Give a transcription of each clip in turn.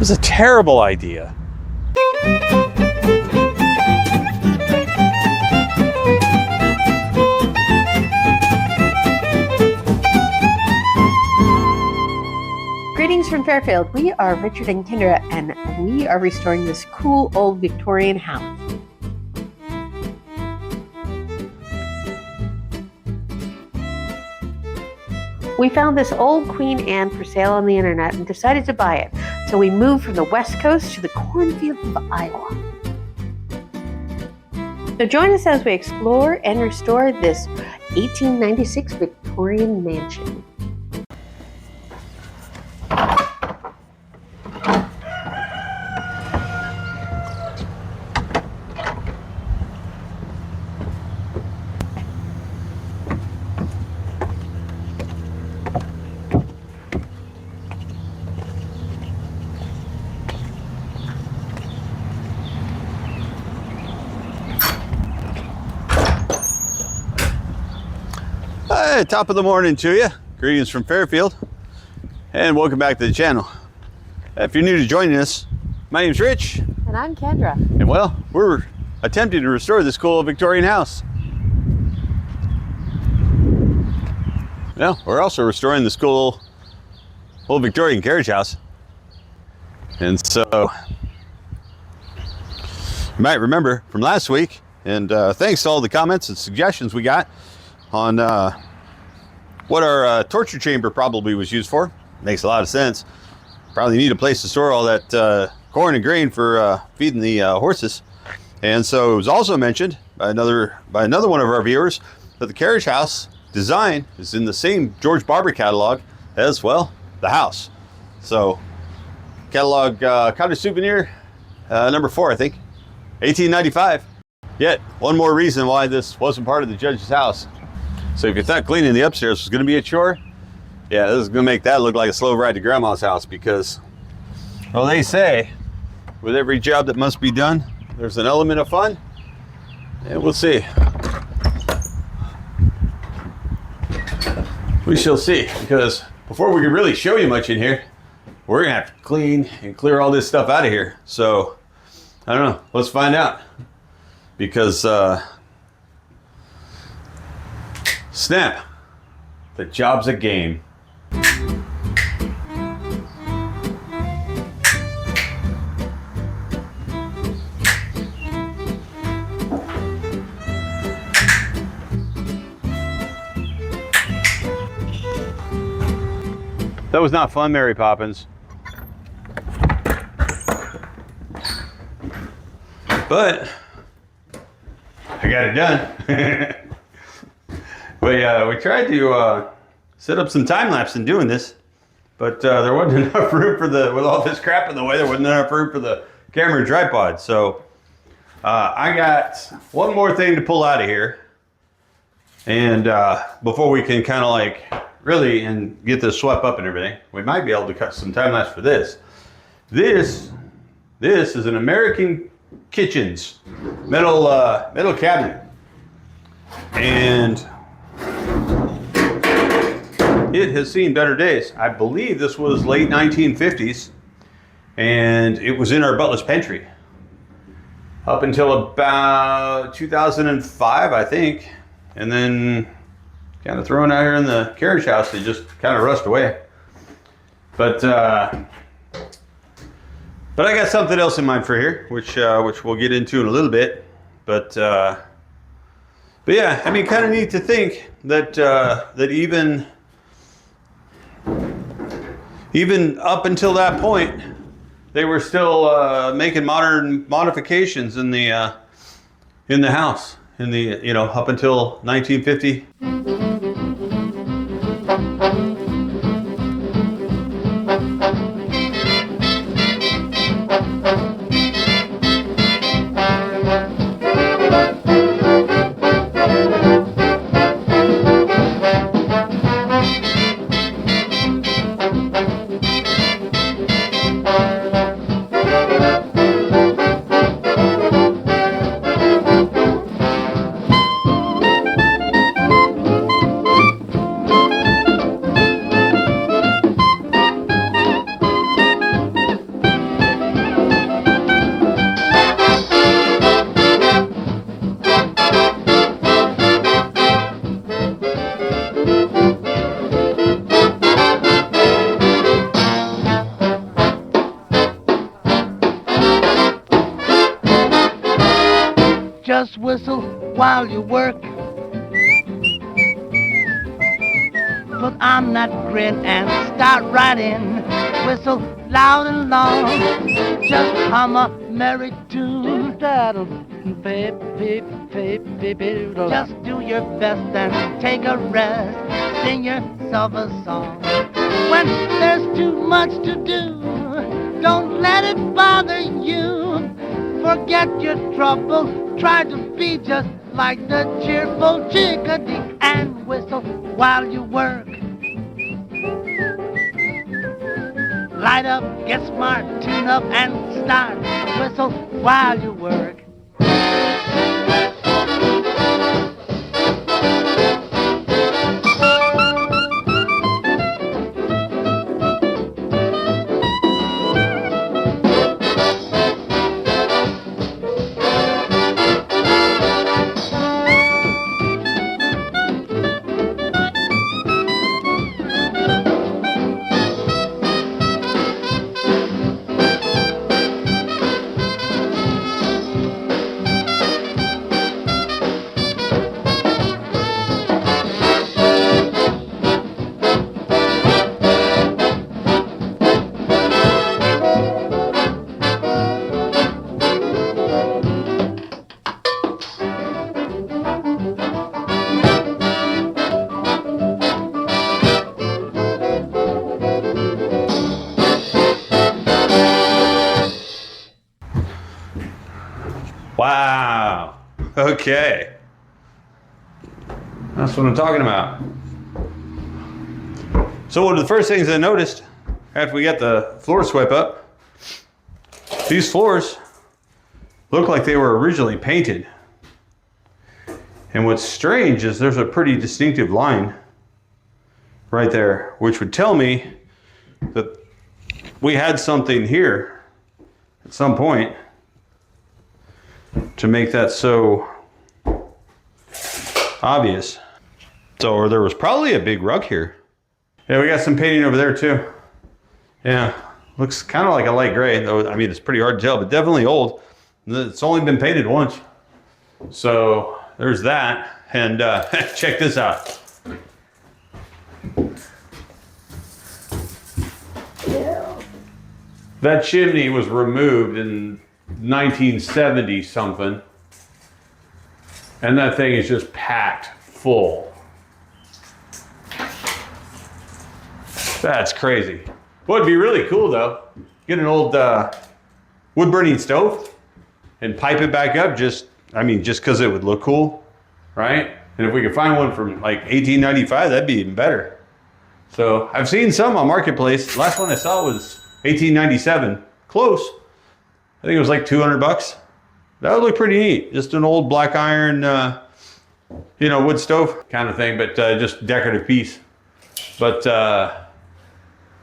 was a terrible idea. Greetings from Fairfield. We are Richard and Kendra, and we are restoring this cool old Victorian house. We found this old Queen Anne for sale on the internet and decided to buy it. So we moved from the West Coast to the cornfields of Iowa. So join us as we explore and restore this 1896 Victorian mansion. Hey, top of the morning to you. Greetings from Fairfield, and welcome back to the channel. If you're new to joining us, my name's Rich. And I'm Kendra. And well, we're attempting to restore this cool Victorian house. Well, we're also restoring this cool old Victorian carriage house. And so, you might remember from last week, and thanks to all the comments and suggestions we got on what our torture chamber probably was used for. Makes a lot of sense. Probably need a place to store all that corn and grain for feeding the horses. And so it was also mentioned by another one of our viewers that the carriage house design is in the same George Barber catalog as, well, the house. So catalog cottage souvenir number 4, I think, 1895. Yet one more reason why this wasn't part of the judge's house. So if you thought cleaning the upstairs was going to be a chore, yeah, this is going to make that look like a slow ride to grandma's house, because, well, they say with every job that must be done, there's an element of fun, and we'll see. We shall see, because before we can really show you much in here, we're going to have to clean and clear all this stuff out of here. So, I don't know. Let's find out. Because, snap, the job's a game. That was not fun, Mary Poppins. But I got it done. We tried to set up some time lapse in doing this, but there wasn't enough room for with all this crap in the way, there wasn't enough room for the camera and tripod. So I got one more thing to pull out of here, and before we can kind of like really and get this swept up and everything, we might be able to cut some time lapse for this. This is an American Kitchens metal cabinet, and it has seen better days. I believe this was late 1950s, and it was in our butler's pantry up until about 2005, I think, and then kind of thrown out here in the carriage house. They just kind of rusted away. But I got something else in mind for here, which we'll get into in a little bit. But yeah, I mean, kind of neat to think that that even up until that point, they were still making modern modifications in the house, up until 1950. Just whistle while you work. Put on that grin and start right in. Whistle loud and long. Just hum a merry tune. Just do your best and take a rest. Sing yourself a song. When there's too much to do, don't let it bother you. Forget your trouble. Try to be just like the cheerful chickadee and whistle while you work. Light up, get smart, tune up and start. Whistle while you work. Wow. Okay. That's what I'm talking about. So one of the first things I noticed after we got the floor swept up, these floors look like they were originally painted. And what's strange is there's a pretty distinctive line right there, which would tell me that we had something here at some point to make that so obvious. So there was probably a big rug here. Yeah, we got some painting over there too. Yeah, looks kind of like a light gray, though. I mean, it's pretty hard to tell, but definitely old. It's only been painted once. So there's that. And check this out. That chimney was removed in 1970 something. And that thing is just packed full. That's crazy. What would be really cool though, get an old wood burning stove and pipe it back up just because it would look cool, right? And if we could find one from like 1895, that'd be even better. So I've seen some on Marketplace. Last one I saw was 1897. Close. I think it was like 200 bucks. That would look pretty neat. Just an old black iron, wood stove kind of thing, but just decorative piece. But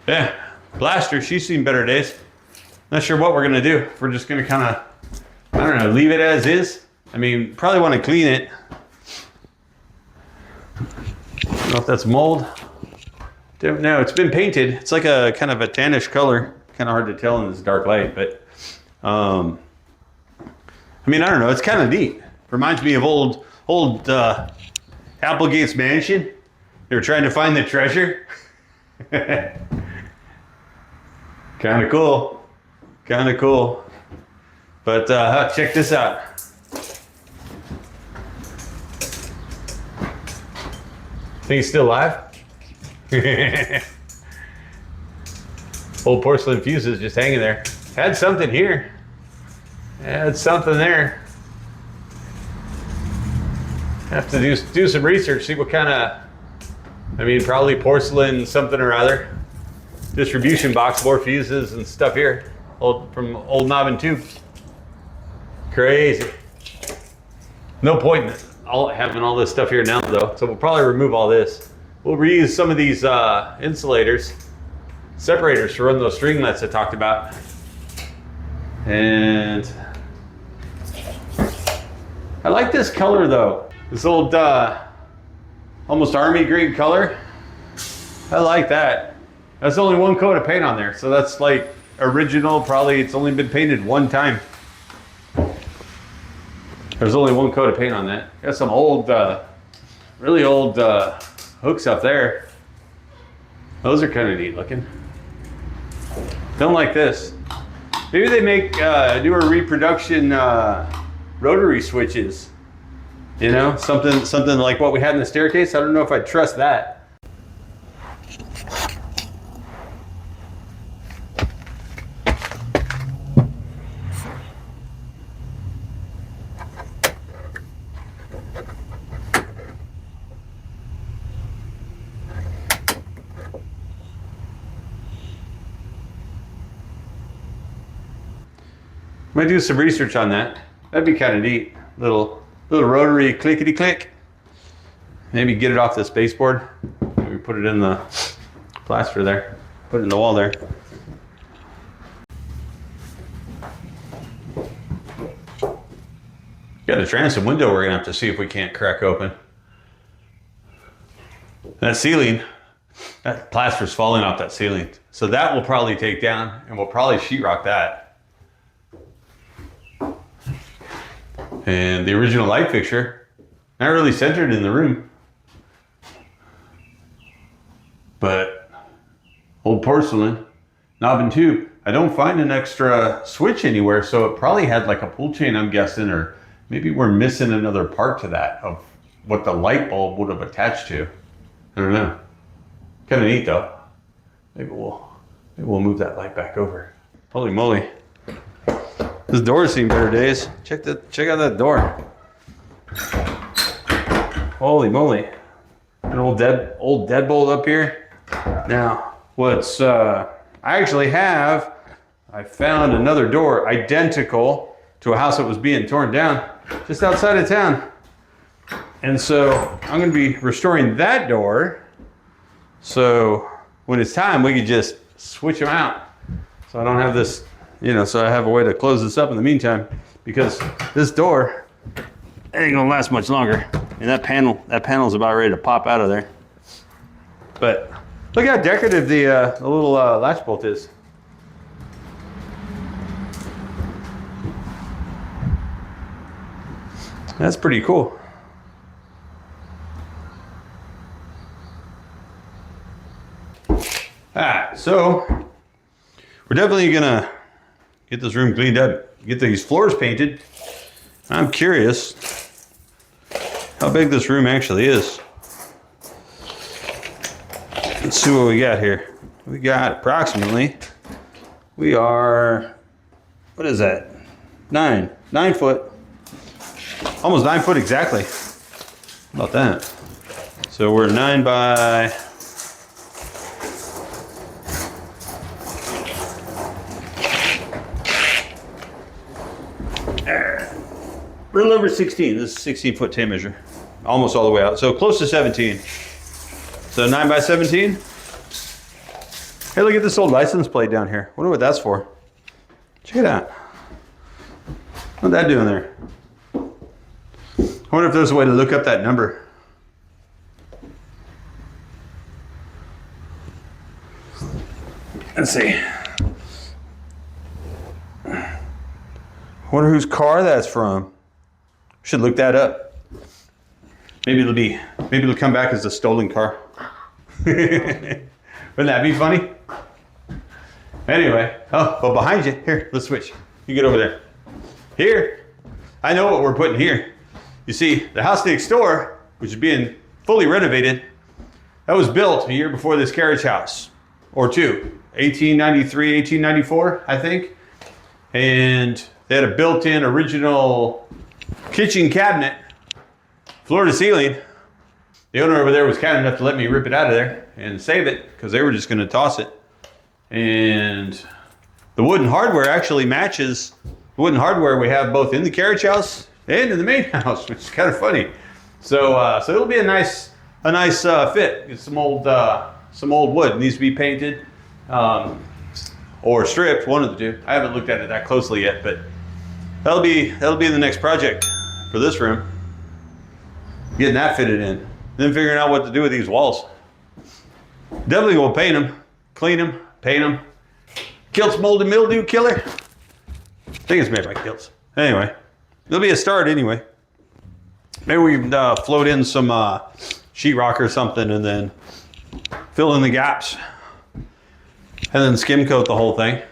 yeah, Blaster, she's seen better days. Not sure what we're gonna do. We're just gonna kind of, I don't know, leave it as is. I mean, probably want to clean it. I don't know if that's mold. No, it's been painted. It's like a kind of a tannish color. Kind of hard to tell in this dark light, but I mean, I don't know. It's kind of neat. Reminds me of old Applegate's mansion. They were trying to find the treasure. Kind of cool. Kind of cool. But check this out. Think he's still alive? Old porcelain fuses just hanging there. Had something here. Had something there. Have to do some research, see what kind of, probably porcelain something or other. Distribution box, more fuses and stuff here. From old knob and tube. Crazy. No point in having all this stuff here now though. So we'll probably remove all this. We'll reuse some of these insulators, separators to run those stringlets I talked about. And I like this color though. This old almost army green color. I like that. That's only one coat of paint on there. So that's like original, probably it's only been painted one time. There's only one coat of paint on that. Got some old, really old hooks up there. Those are kind of neat looking. Don't like this. Maybe they make newer reproduction rotary switches. You know, something like what we had in the staircase. I don't know if I'd trust that. Might do some research on that. That'd be kind of neat. Little rotary clickety click. Maybe get it off this baseboard. Maybe put it in the plaster there. Put it in the wall there. Got a transom window we're gonna have to see if we can't crack open. That ceiling, that plaster's falling off that ceiling. So that will probably take down, and we'll probably sheetrock that. And the original light fixture, not really centered in the room. But old porcelain, knob and tube. I don't find an extra switch anywhere, so it probably had like a pull chain, I'm guessing, or maybe we're missing another part to that of what the light bulb would have attached to. I don't know. Kind of neat though. Maybe we'll move that light back over. Holy moly. This door's seen better days. Check out that door. Holy moly. An old deadbolt up here. Now, I found another door identical to a house that was being torn down just outside of town. And so I'm gonna be restoring that door. So when it's time, we could just switch them out. So I don't have this, so I have a way to close this up in the meantime, because this door ain't gonna last much longer. And that panel's about ready to pop out of there. But look how decorative the little latch bolt is. That's pretty cool. So we're definitely gonna get this room cleaned up, get these floors painted. I'm curious how big this room actually is. Let's see what we got here. We got approximately, we are, what is that? 9 foot. Almost 9 foot exactly. How about that? So we're 9 by, a little over 16. This is 16 foot tape measure. Almost all the way out. So close to 17. So 9 by 17. Hey, look at this old license plate down here. Wonder what that's for. Check it out. What's that doing there? I wonder if there's a way to look up that number. Let's see. Wonder whose car that's from. Should look that up. Maybe it'll come back as a stolen car. Wouldn't that be funny? Anyway, well, behind you, here, let's switch. You get over there. Here, I know what we're putting here. You see, the house next door, which is being fully renovated, that was built a year before this carriage house, or two, 1893, 1894, I think. And they had a built-in original kitchen cabinet, floor to ceiling. The owner over there was kind enough to let me rip it out of there and save it, because they were just going to toss it. And the wooden hardware actually matches the wooden hardware we have both in the carriage house and in the main house, which is kind of funny. So it'll be a nice fit. It's some old wood. It needs to be painted or stripped, one of the two. I haven't looked at it that closely yet, but that'll be the next project for this room. Getting that fitted in, then figuring out what to do with these walls. Definitely will paint them, clean them, paint them. Kilts mold and mildew killer. I think it's made by Kilts. Anyway, it'll be a start anyway. Maybe we can float in some sheetrock or something and then fill in the gaps. And then skim coat the whole thing.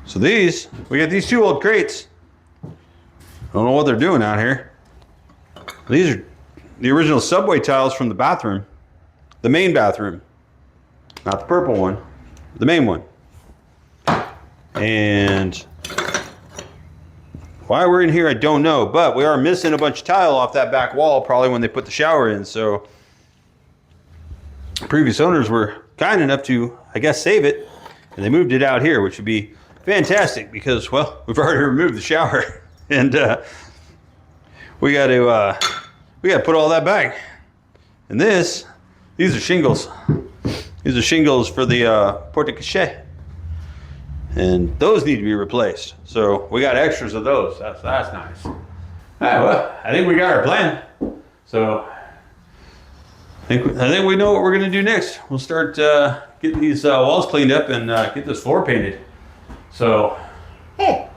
So these, we got these two old crates. I don't know what they're doing out here. These are the original subway tiles from the bathroom. The main bathroom. Not the purple one, the main one. And why we're in here, I don't know, but we are missing a bunch of tile off that back wall, probably when they put the shower in. So previous owners were kind enough to, I guess, save it, and they moved it out here, which would be fantastic because, well, we've already removed the shower, and we got to put all that back. And these are shingles. These are shingles for the porte-cochere. And those need to be replaced. So we got extras of those. That's nice. All right, well, I think we got our plan. So I think we know what we're gonna do next. We'll start getting these walls cleaned up and get this floor painted. So. Hey,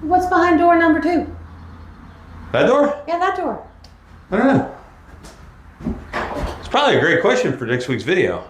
what's behind door number 2? That door? Yeah, that door. I don't know. It's probably a great question for next week's video.